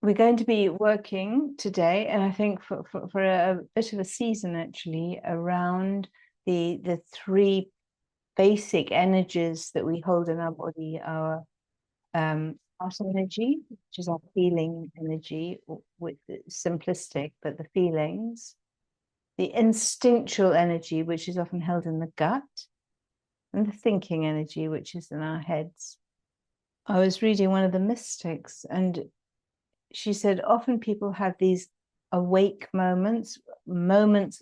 we're going to be working today, and I think for a bit of a season actually, around the three basic energies that we hold in our body: our heart energy, which is our feeling energy, with simplistic, but the feelings; the instinctual energy, which is often held in the gut; and the thinking energy, which is in our heads. I was reading one of the mystics, and she said often people have these awake moments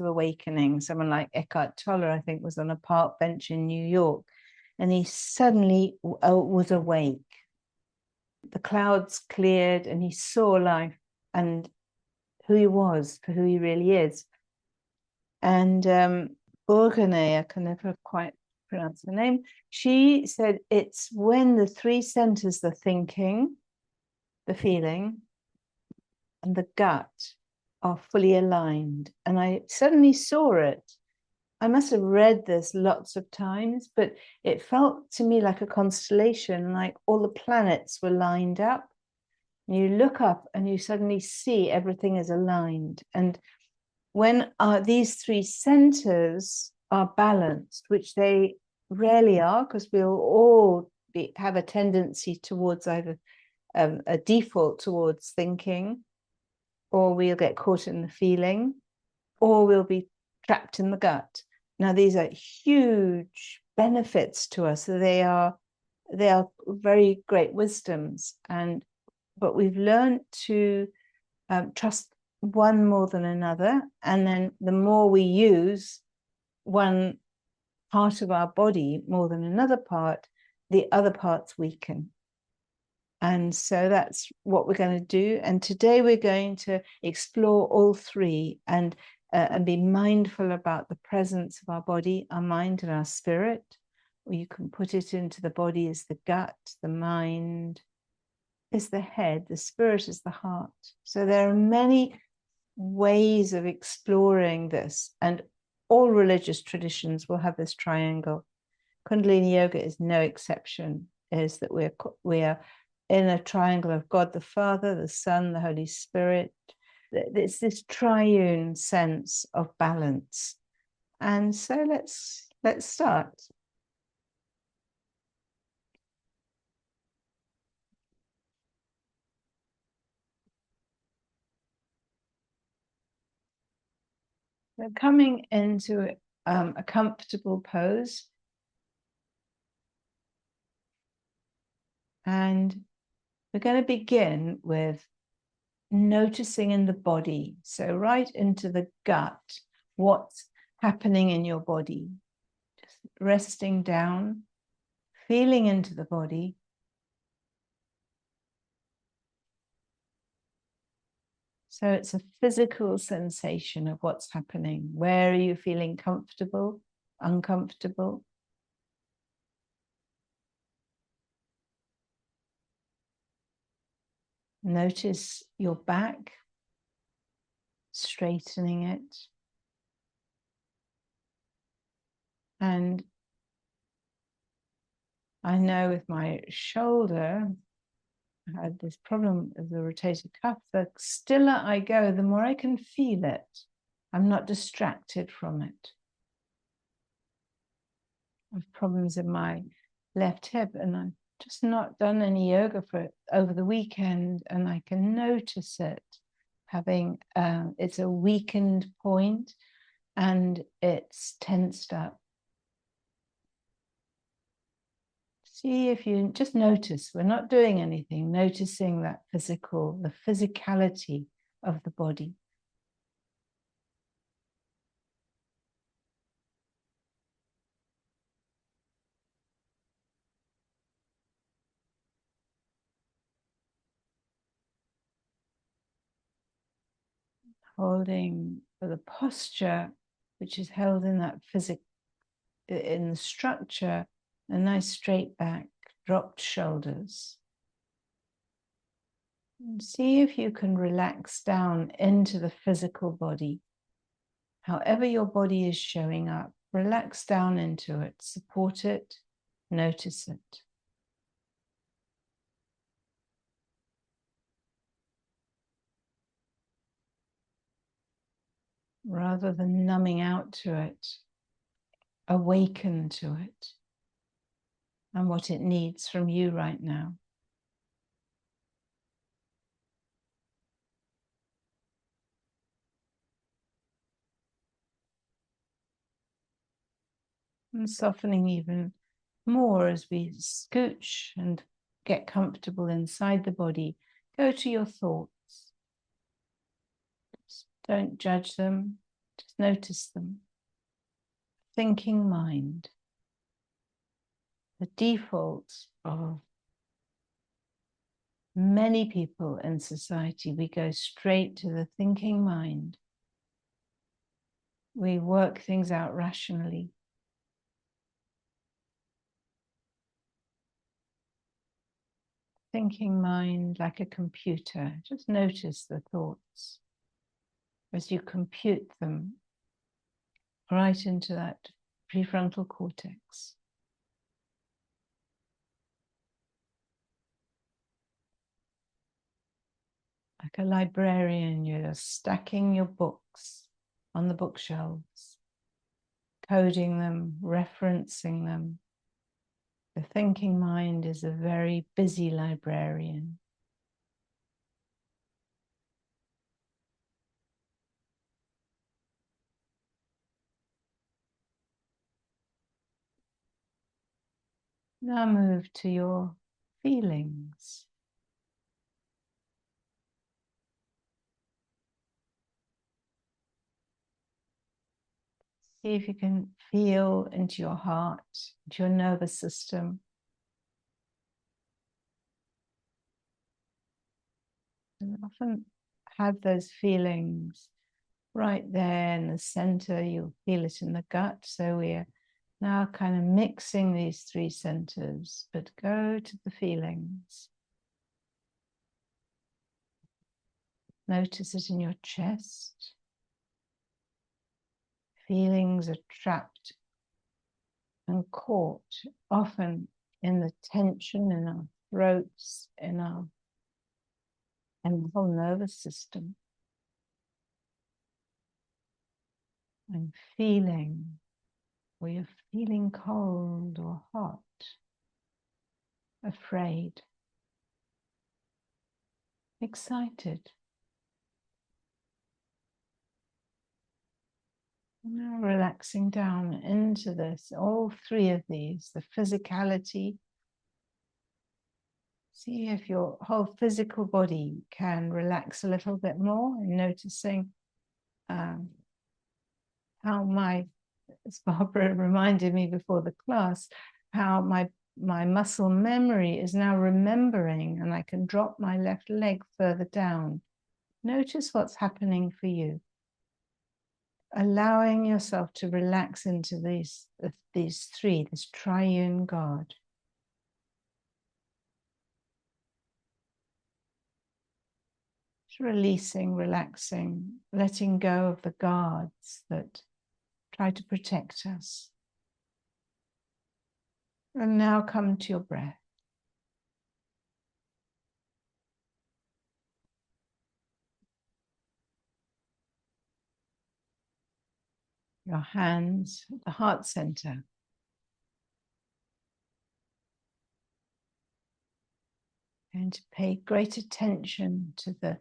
of awakening. Someone like Eckhart Tolle, I think, was on a park bench in New York, and he suddenly was awake. The clouds cleared, and he saw life and who he was for who he really is. And Bourgonais, I can never quite pronounce her name, she said it's when the three centers, the thinking, the feeling, and the gut, are fully aligned. And I suddenly saw it. I must have read this lots of times, but it felt to me like a constellation, like all the planets were lined up. You look up and you suddenly see everything is aligned. And when these three centers are balanced, which they rarely are, because we'll all have a tendency towards either a default towards thinking, or we'll get caught in the feeling, or we'll be trapped in the gut. Now, these are huge benefits to us. So they are very great wisdoms, but we've learned to trust one more than another. And then the more we use one part of our body more than another part, the other parts weaken. And so that's what we're going to do. And today we're going to explore all three and be mindful about the presence of our body, our mind, and our spirit. Or you can put it into the body as the gut, the mind is the head, the spirit is the heart. So there are many ways of exploring this, and all religious traditions will have this triangle. Kundalini Yoga is no exception, is that we are in a triangle of God the Father, the Son, the Holy Spirit. It's this triune sense of balance. And so let's start. We're coming into a comfortable pose. And we're going to begin with noticing in the body. So right into the gut, what's happening in your body. Just resting down, feeling into the body. So it's a physical sensation of what's happening. Where are you feeling comfortable, uncomfortable? Notice your back, straightening it. And I know with my shoulder, I had this problem of the rotator cuff. The stiller I go, the more I can feel it. I'm not distracted from it. I have problems in my left hip, and I've just not done any yoga for over the weekend, and I can notice it having it's a weakened point and it's tensed up. See if you just notice, we're not doing anything, noticing that the physicality of the body. Holding for the posture, which is held in that in the structure, a nice straight back, dropped shoulders. And see if you can relax down into the physical body. However your body is showing up, relax down into it, support it, notice it. . rather than numbing out to it, awaken to it and what it needs from you right now. And softening even more as we scooch and get comfortable inside the body. Go to your thoughts. Just don't judge them, just notice them. Thinking mind. The default of many people in society, we go straight to the thinking mind. We work things out rationally. Thinking mind like a computer. Just notice the thoughts as you compute them right into that prefrontal cortex. Like a librarian, you're stacking your books on the bookshelves, coding them, referencing them. The thinking mind is a very busy librarian. Now move to your feelings. See if you can feel into your heart, into your nervous system. And often have those feelings right there in the center. You'll feel it in the gut. So we're now kind of mixing these three centers, but go to the feelings. Notice it in your chest. Feelings are trapped and caught often in the tension in our throats, in the whole nervous system. And feeling, where you're feeling cold or hot, afraid, excited. Now relaxing down into this, all three of these, the physicality. See if your whole physical body can relax a little bit more, and noticing how as Barbara reminded me before the class, how my muscle memory is now remembering, and I can drop my left leg further down. Notice what's happening for you. Allowing yourself to relax into these three, this triune God. Releasing, relaxing, letting go of the guards that try to protect us. And now come to your breath. Your hands at the heart center. And to pay great attention to the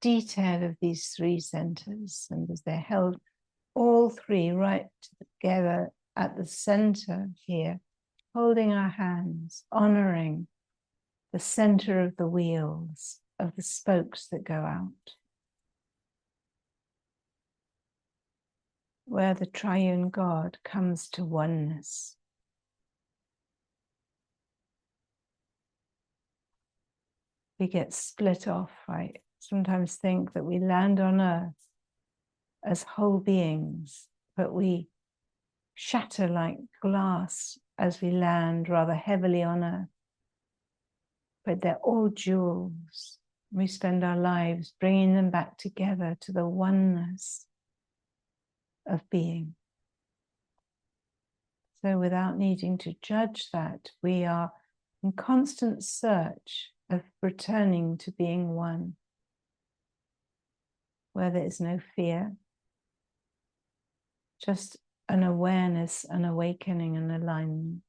detail of these three centers, and as they're held all three right together at the center here, holding our hands, honoring the center of the wheels, of the spokes that go out, where the triune God comes to oneness. We get split off. I sometimes think that we land on earth as whole beings, but we shatter like glass as we land rather heavily on earth. But they're all jewels. We spend our lives bringing them back together to the oneness of being. So without needing to judge that, we are in constant search of returning to being one, where there is no fear, Just an awareness, an awakening, an alignment.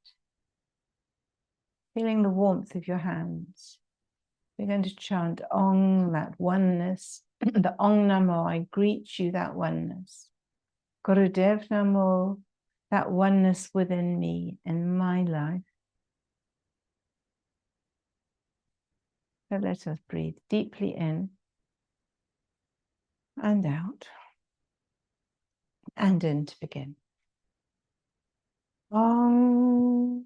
Feeling the warmth of your hands. We're going to chant Ong, that oneness. The Ong Namo, I greet you, that oneness. Gurudev Namo, that oneness within me, in my life. So let us breathe deeply in and out. And in to begin. Ong.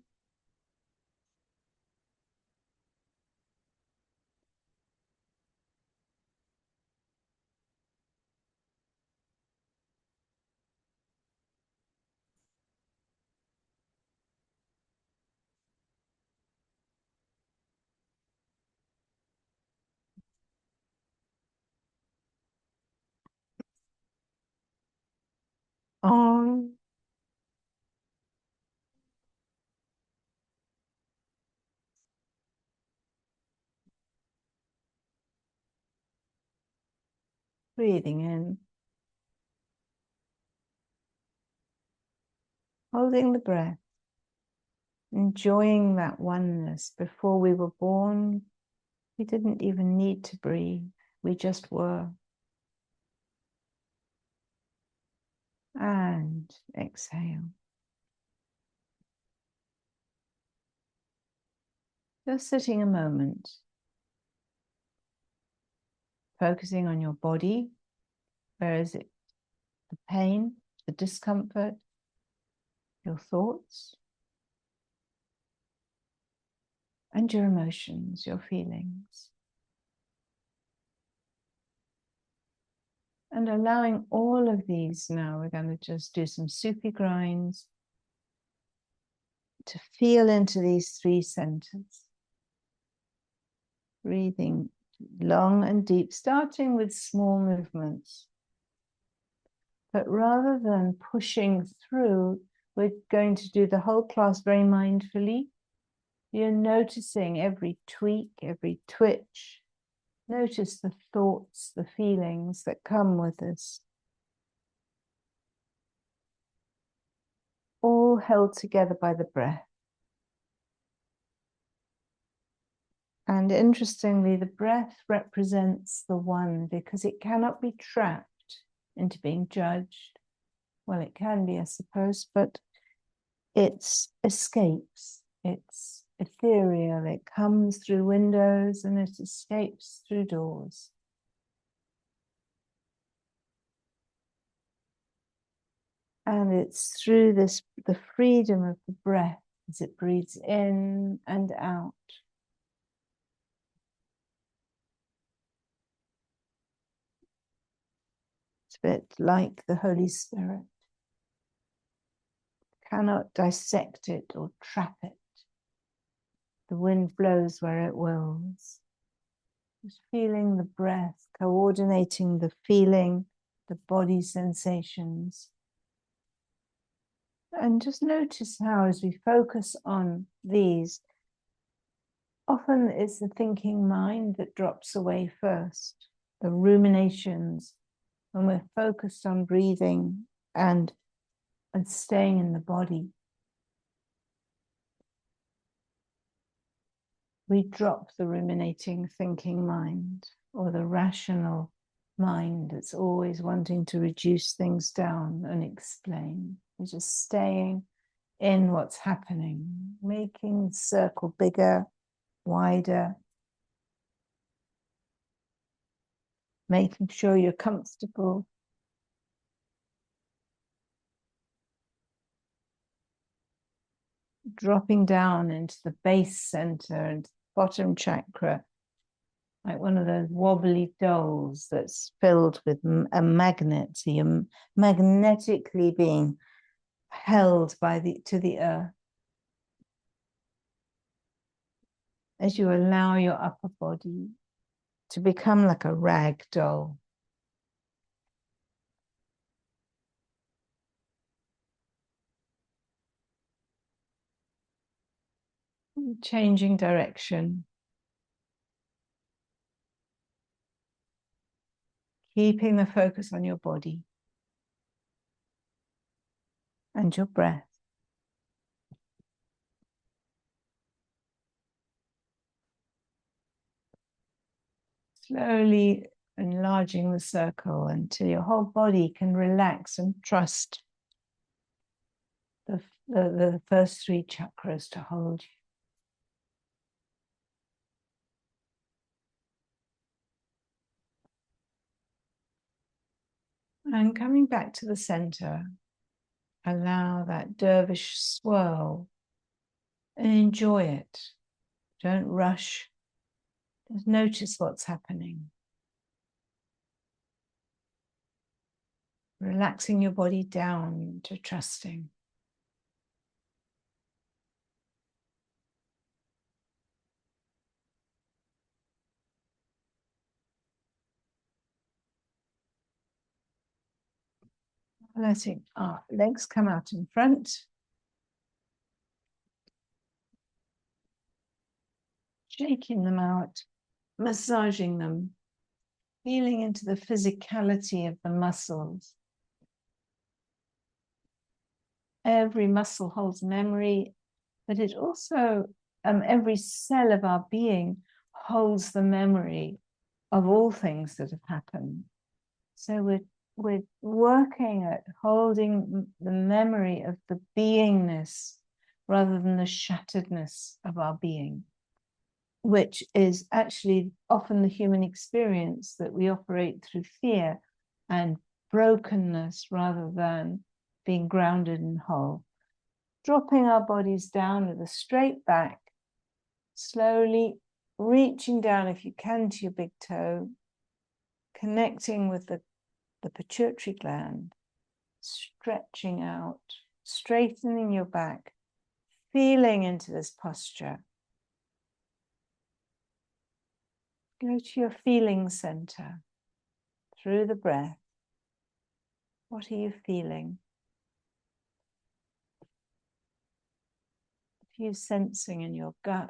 Ong. Breathing in. Holding the breath. Enjoying that oneness. Before we were born, we didn't even need to breathe. We just were. And exhale. Just sitting a moment. Focusing on your body. Where is it? The pain, the discomfort, your thoughts, and your emotions, your feelings. And allowing all of these now, we're going to just do some Sufi grinds to feel into these three centers. Breathing long and deep, starting with small movements. But rather than pushing through, we're going to do the whole class very mindfully. You're noticing every tweak, every twitch. Notice the thoughts, the feelings that come with this. All held together by the breath. And interestingly, the breath represents the one because it cannot be trapped into being judged. Well, it can be, I suppose, but it escapes. It's ethereal. It comes through windows and it escapes through doors. And it's through this, the freedom of the breath as it breathes in and out. It's a bit like the Holy Spirit. Cannot dissect it or trap it. The wind blows where it wills. Just feeling the breath, coordinating the feeling, the body sensations. And just notice how as we focus on these, often it's the thinking mind that drops away first, the ruminations, when we're focused on breathing and staying in the body. We drop the ruminating thinking mind or the rational mind that's always wanting to reduce things down and explain. We're just staying in what's happening, making the circle bigger, wider, making sure you're comfortable. Dropping down into the base center and bottom chakra, like one of those wobbly dolls that's filled with a magnet. So you're magnetically being held by to the earth. As you allow your upper body to become like a rag doll. Changing direction. Keeping the focus on your body. and your breath. Slowly enlarging the circle until your whole body can relax and trust the first three chakras to hold you. And coming back to the center, allow that dervish swirl and enjoy it. Don't rush. Just notice what's happening. Relaxing your body down to trusting. Letting our legs come out in front. Shaking them out, massaging them, feeling into the physicality of the muscles. Every muscle holds memory, but it also, every cell of our being holds the memory of all things that have happened. So we're working at holding the memory of the beingness rather than the shatteredness of our being, which is actually often the human experience, that we operate through fear and brokenness rather than being grounded and whole. Dropping our bodies down with a straight back, slowly reaching down if you can to your big toe, connecting with the pituitary gland, stretching out, straightening your back, feeling into this posture. Go to your feeling center through the breath. What are you feeling? What are you sensing in your gut,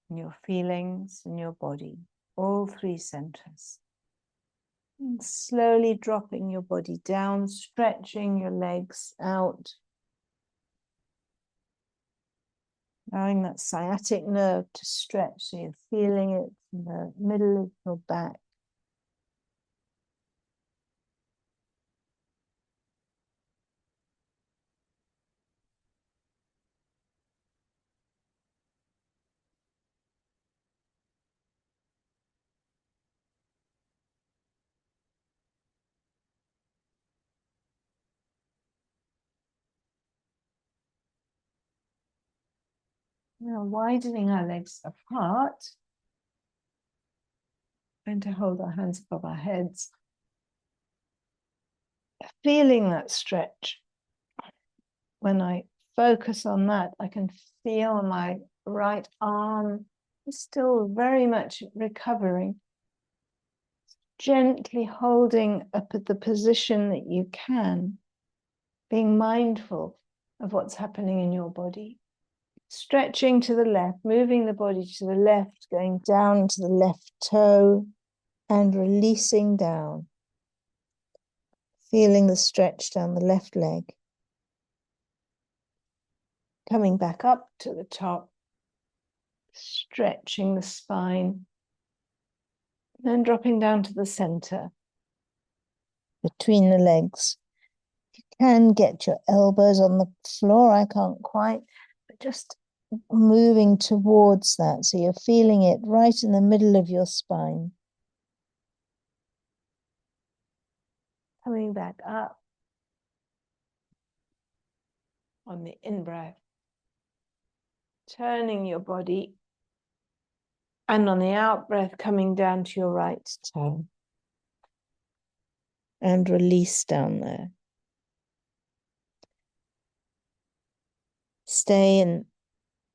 in your feelings, in your body? All three centers. And slowly dropping your body down, stretching your legs out. Allowing that sciatic nerve to stretch, so you're feeling it in the middle of your back. Now widening our legs apart. Going to hold our hands above our heads. Feeling that stretch. When I focus on that, I can feel my right arm is still very much recovering. Gently holding up at the position that you can, being mindful of what's happening in your body. Stretching to the left, moving the body to the left, going down to the left toe and releasing down. Feeling the stretch down the left leg. Coming back up to the top, stretching the spine, then dropping down to the center, between the legs. You can get your elbows on the floor, I can't quite, but just moving towards that, so you're feeling it right in the middle of your spine. Coming back up on the in-breath, turning your body, and on the out-breath, coming down to your right toe. And release down there. Stay in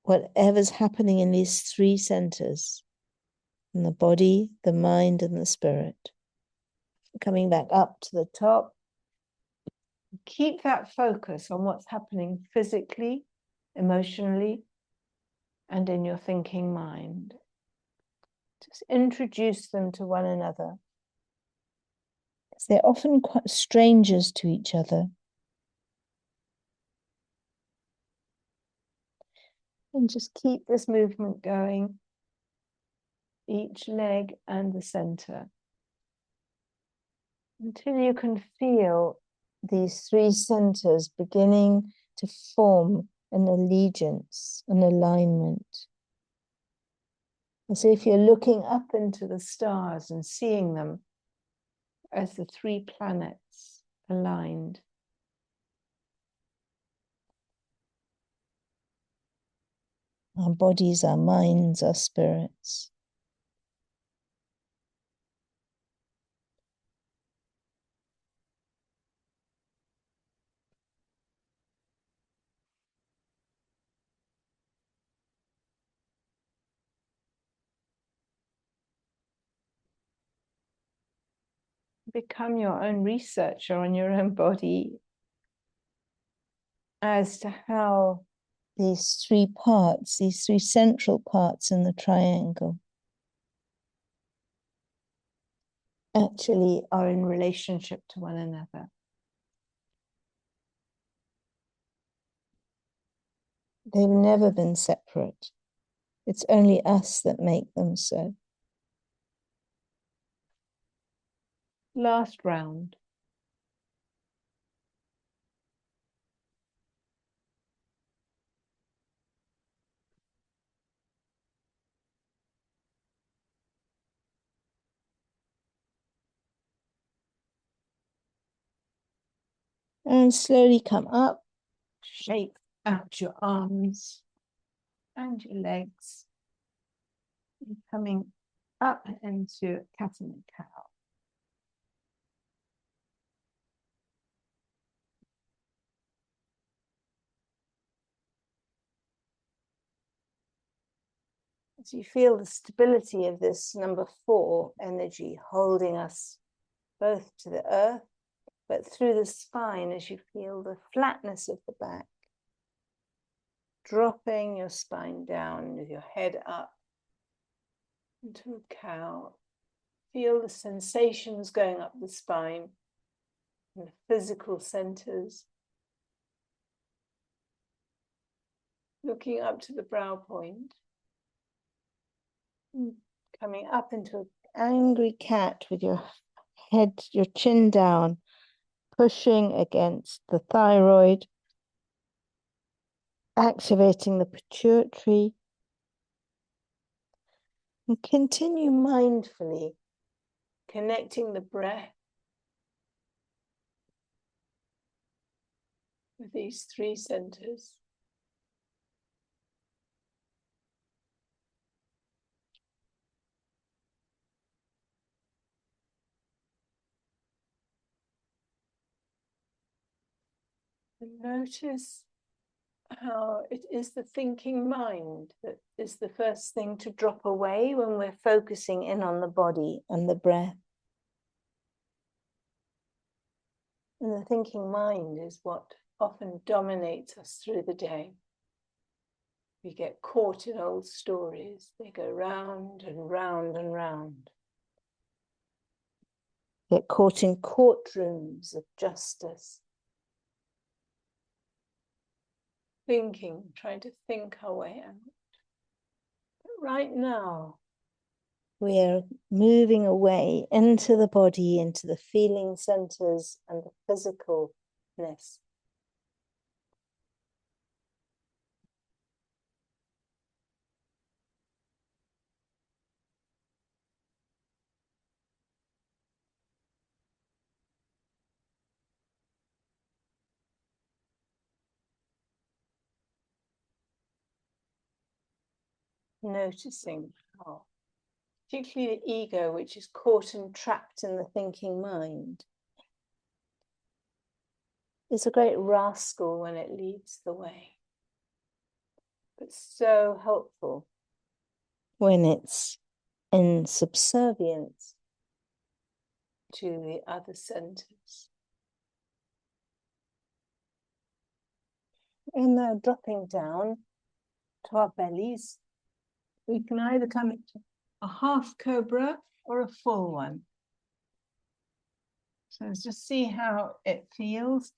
whatever's happening in these three centers, in the body, the mind, and the spirit. Coming back up to the top. Keep that focus on what's happening physically, emotionally, and in your thinking mind. Just introduce them to one another. They're often quite strangers to each other. And just keep this movement going, each leg and the center, until you can feel these three centers beginning to form an allegiance, an alignment. As if you're looking up into the stars and seeing them as the three planets aligned. Our bodies, our minds, our spirits. Become your own researcher on your own body as to how these three parts, these three central parts in the triangle, actually are in relationship to one another. They've never been separate. It's only us that make them so. Last round. And slowly come up, shake out your arms and your legs. And coming up into cat and cow. As you feel the stability of this number 4 energy holding us both to the earth, but through the spine, as you feel the flatness of the back, dropping your spine down with your head up into a cow. Feel the sensations going up the spine and the physical centers. Looking up to the brow point. Coming up into an angry cat with your head, your chin down, pushing against the thyroid, activating the pituitary, and continue mindfully connecting the breath with these three centers. And notice how it is the thinking mind that is the first thing to drop away when we're focusing in on the body and the breath. And the thinking mind is what often dominates us through the day. We get caught in old stories. They go round and round and round. Get caught in courtrooms of justice. Thinking, trying to think our way out. But right now, we are moving away into the body, into the feeling centers and the physicalness. Noticing how, particularly the ego, which is caught and trapped in the thinking mind, is a great rascal when it leads the way, but so helpful when it's in subservience to the other centers. And now dropping down to our bellies, we can either come into a half cobra or a full one. So let's just see how it feels.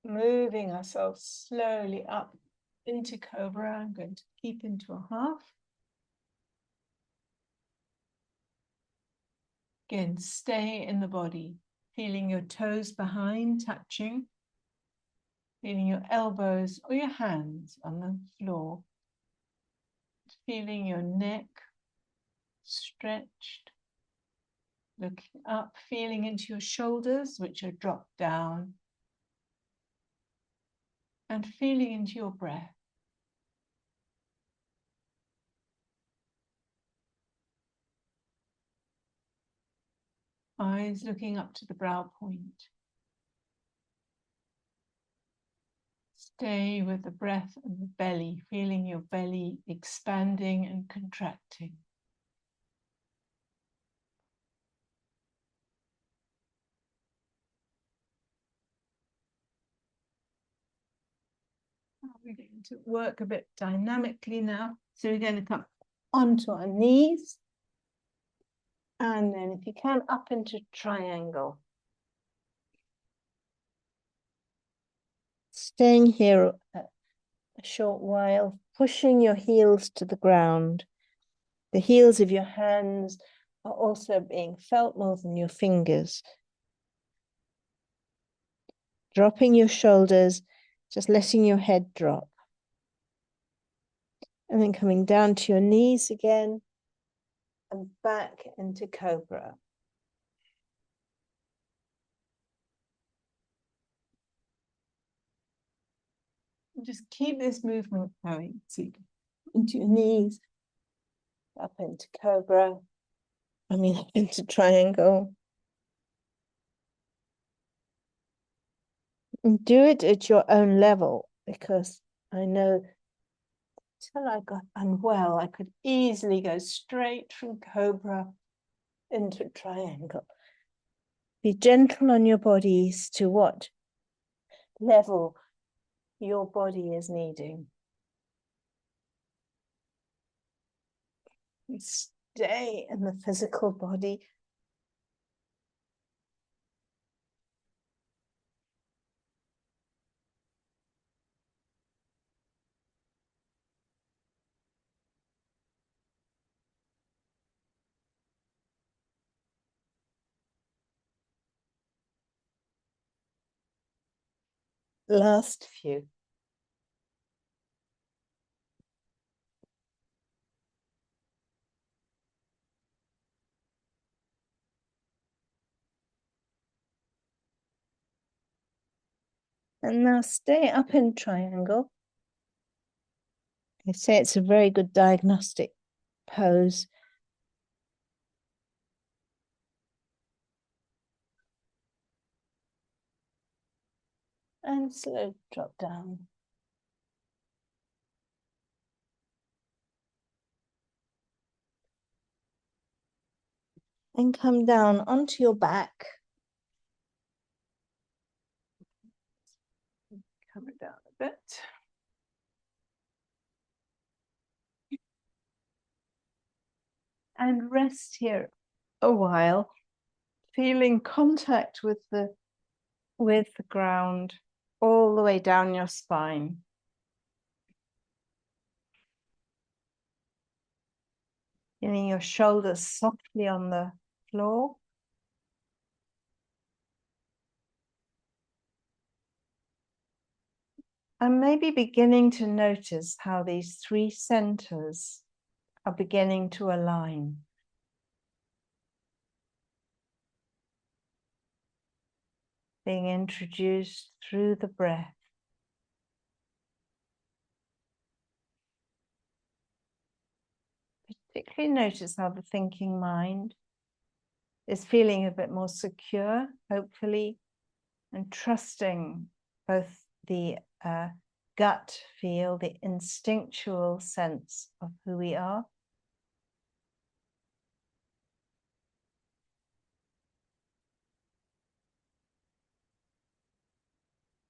Moving ourselves slowly up into cobra. I'm going to keep into a half. Again, stay in the body, feeling your toes behind, touching, feeling your elbows or your hands on the floor, feeling your neck stretched, looking up, feeling into your shoulders, which are dropped down, and feeling into your breath. Eyes looking up to the brow point. Stay with the breath and the belly, feeling your belly expanding and contracting. We're going to work a bit dynamically now. So we're going to come onto our knees. And then if you can, up into triangle. Staying here a short while, pushing your heels to the ground. The heels of your hands are also being felt more than your fingers. Dropping your shoulders, just letting your head drop. And then coming down to your knees again and back into cobra. And just keep this movement going. So you into your knees, up into cobra, up into triangle. And do it at your own level, because I know until I got unwell, I could easily go straight from cobra into triangle. Be gentle on your bodies to what level your body is needing. You stay in the physical body. Last few. And now stay up in triangle. I say it's a very good diagnostic pose. And slow drop down. And come down onto your back. Come it down a bit. And rest here a while, feeling contact with the ground all the way down your spine. Feeling your shoulders softly on the floor. And maybe beginning to notice how these three centers are beginning to align. Being introduced through the breath. Particularly notice how the thinking mind is feeling a bit more secure, hopefully, and trusting both the gut feel, the instinctual sense of who we are,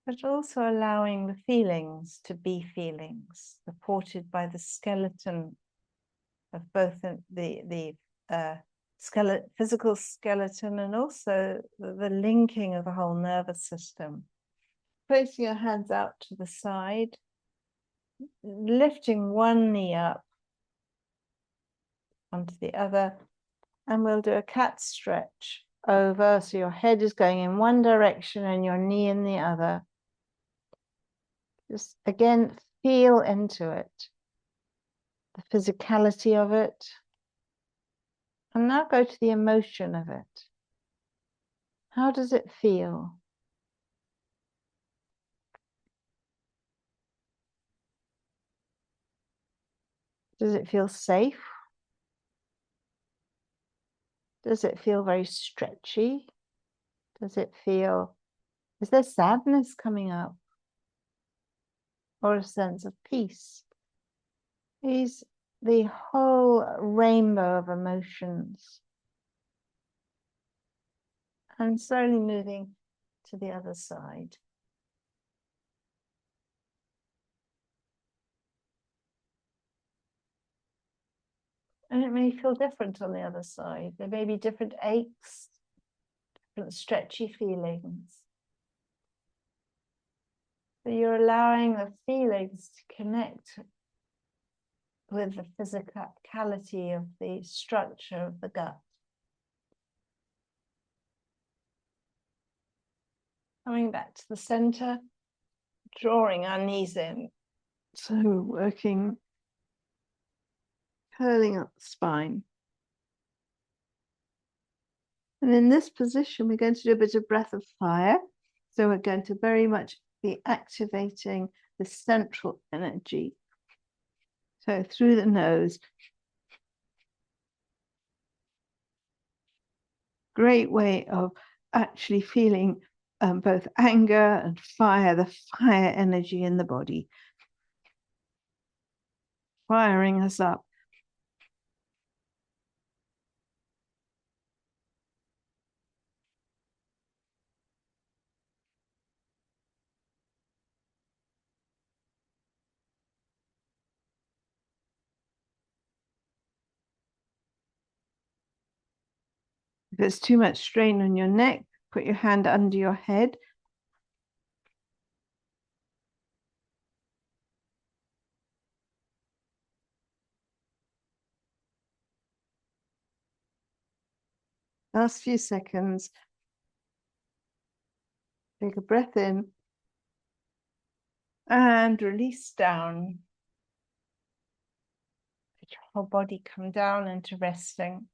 but also allowing the feelings to be feelings, supported by the skeleton of both the physical skeleton and also the linking of the whole nervous system. Placing your hands out to the side, lifting one knee up onto the other, and we'll do a cat stretch over. So your head is going in one direction and your knee in the other. Just again, feel into it, the physicality of it. And now go to the emotion of it. How does it feel? Does it feel safe? Does it feel very stretchy? Does it feel, is there sadness coming up? Or a sense of peace? These, the whole rainbow of emotions. And slowly moving to the other side. And it may feel different on the other side. There may be different aches, different stretchy feelings. So you're allowing the feelings to connect with the physicality of the structure of the gut. Coming back to the center, drawing our knees in. So working, curling up the spine. And in this position, we're going to do a bit of breath of fire. So we're going to very much be activating the central energy. So through the nose. Great way of actually feeling both anger and fire, the fire energy in the body. Firing us up. If there's too much strain on your neck, put your hand under your head. Last few seconds. Take a breath in and release down. Let your whole body come down into resting.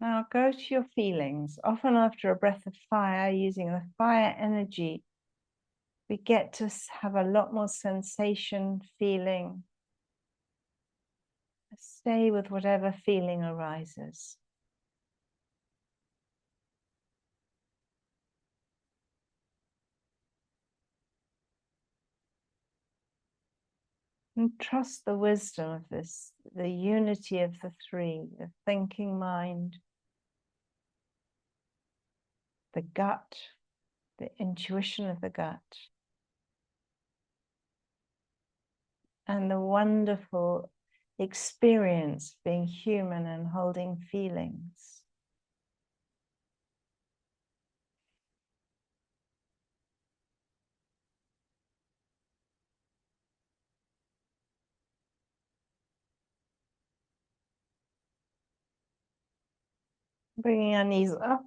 Now go to your feelings. Often after a breath of fire, using the fire energy, we get to have a lot more sensation, feeling. Stay with whatever feeling arises. And trust the wisdom of this, the unity of the three, the thinking mind, the gut, the intuition of the gut, and the wonderful experience of being human and holding feelings. Bringing our knees up,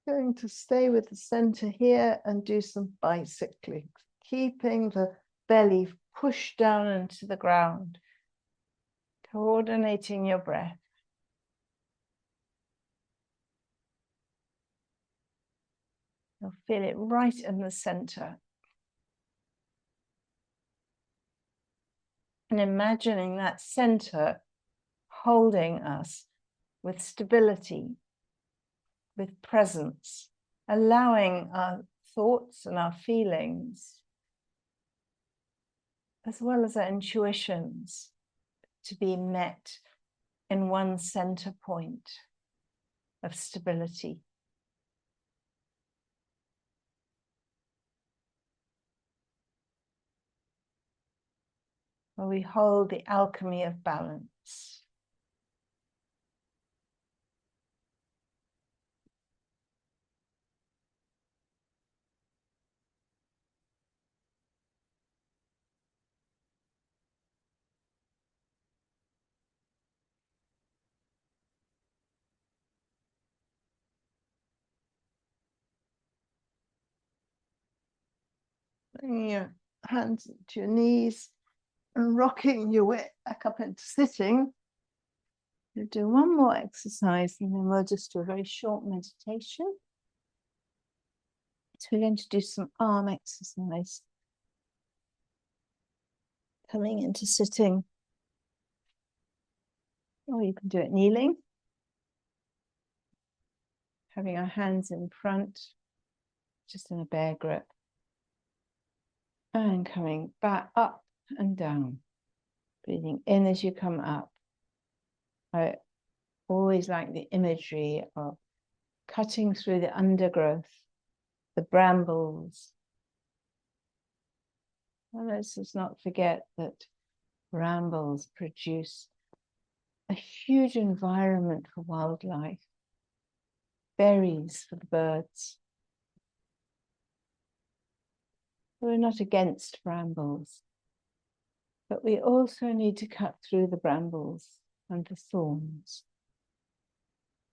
going to stay with the center here and do some bicycling, keeping the belly pushed down into the ground, coordinating your breath. You'll feel it right in the center. And imagining that center holding us with stability, with presence, allowing our thoughts and our feelings, as well as our intuitions, to be met in one center point of stability. Where we hold the alchemy of balance. Bringing your hands to your knees and rocking your way back up into sitting. We'll do one more exercise and then we'll just do a very short meditation. So we're going to do some arm exercise. Coming into sitting. Or you can do it kneeling. Having our hands in front, just in a bear grip. And coming back up and down. Breathing in as you come up. I always like the imagery of cutting through the undergrowth, the brambles. Well, let's just not forget that brambles produce a huge environment for wildlife, berries for the birds. We're not against brambles, but we also need to cut through the brambles and the thorns.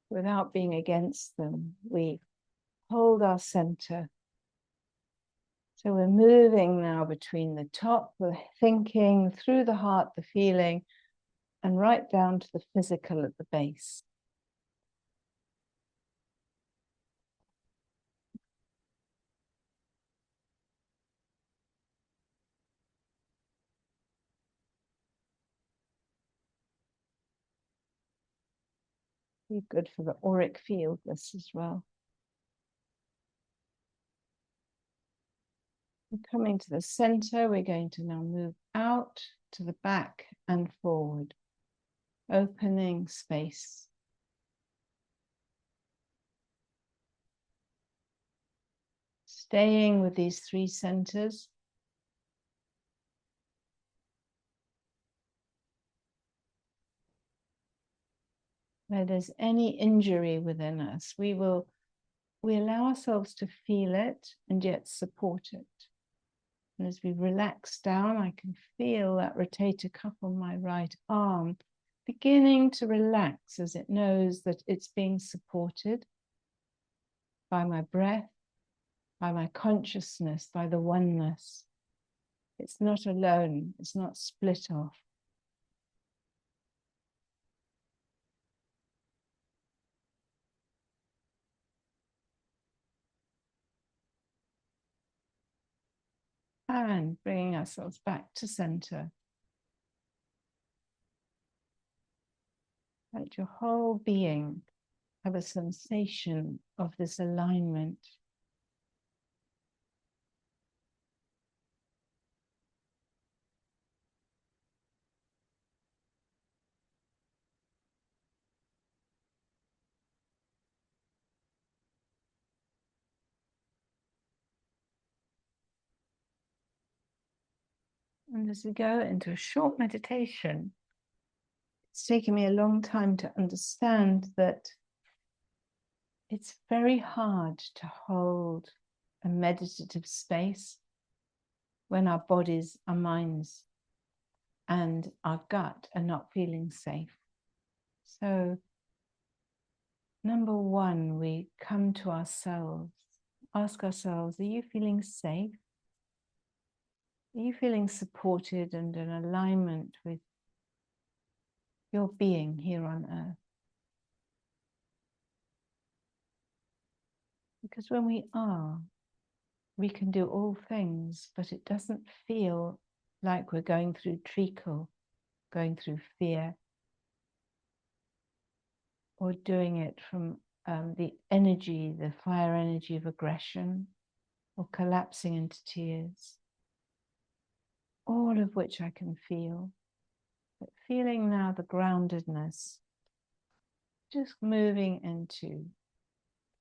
Without being against them, we hold our center. So we're moving now between the top, the thinking, through the heart, the feeling, and right down to the physical at the base. Be good for the auric field, this as well. We're coming to the center, we're going to now move out to the back and forward, opening space. Staying with these three centers. Where there's any injury within us, we allow ourselves to feel it and yet support it. And as we relax down, I can feel that rotator cuff on my right arm beginning to relax as it knows that it's being supported by my breath, by my consciousness, by the oneness. It's not alone, it's not split off. And bringing ourselves back to center. Let your whole being have a sensation of this alignment. And as we go into a short meditation, it's taken me a long time to understand that it's very hard to hold a meditative space when our bodies, our minds, and our gut are not feeling safe. So, number one, we come to ourselves, ask ourselves, are you feeling safe? Are you feeling supported and in alignment with your being here on earth? Because when we are, we can do all things, but it doesn't feel like we're going through treacle, going through fear, or doing it from the energy, the fire energy of aggression, or collapsing into tears. All of which I can feel, but feeling now the groundedness, just moving into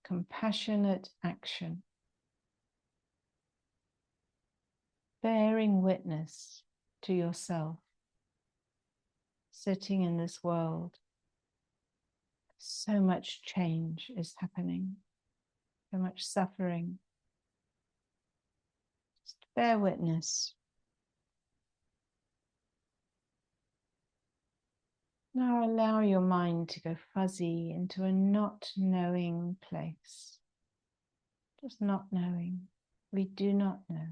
compassionate action, bearing witness to yourself, sitting in this world. So much change is happening, so much suffering. Just bear witness. Now allow your mind to go fuzzy into a not knowing place. Just not knowing. We do not know.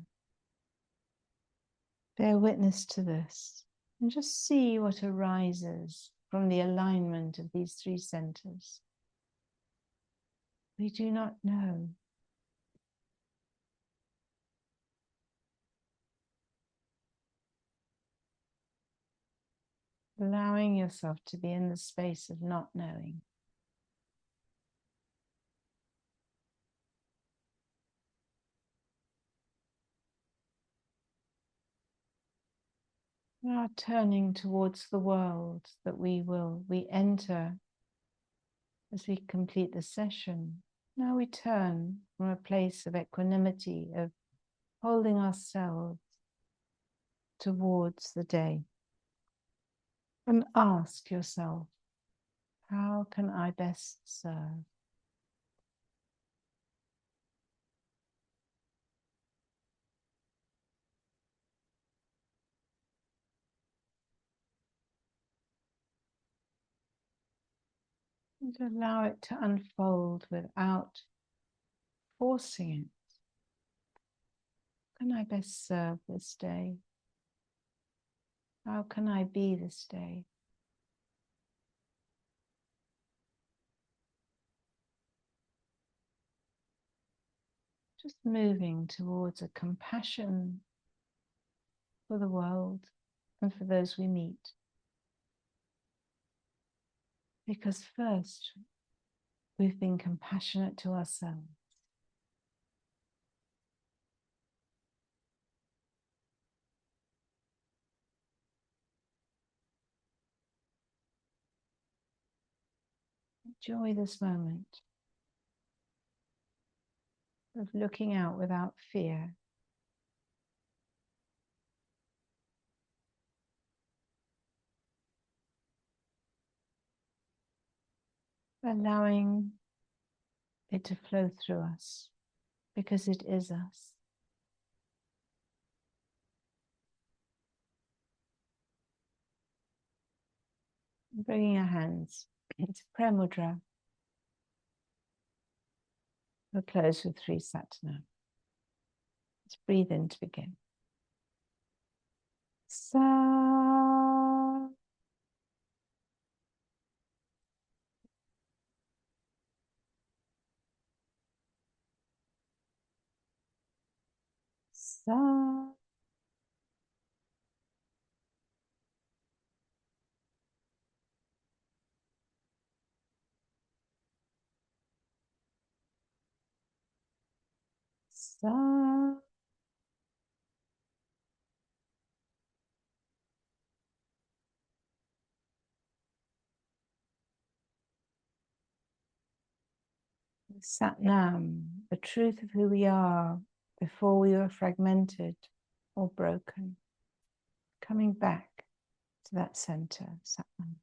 Bear witness to this and just see what arises from the alignment of these three centers. We do not know. Allowing yourself to be in the space of not knowing. Now turning towards the world that we enter as we complete the session. Now we turn from a place of equanimity, of holding ourselves towards the day. And ask yourself, how can I best serve? And allow it to unfold without forcing it. How can I best serve this day? How can I be this day? Just moving towards a compassion for the world and for those we meet. Because first, we've been compassionate to ourselves. Enjoy this moment of looking out without fear. Allowing it to flow through us because it is us. Bringing our hands into prayer mudra. We'll close with 3 Satnam. Let's breathe in to begin. Sa. Sa. Sa. Satnam, the truth of who we are before we were fragmented or broken. Coming back to that center, Satnam.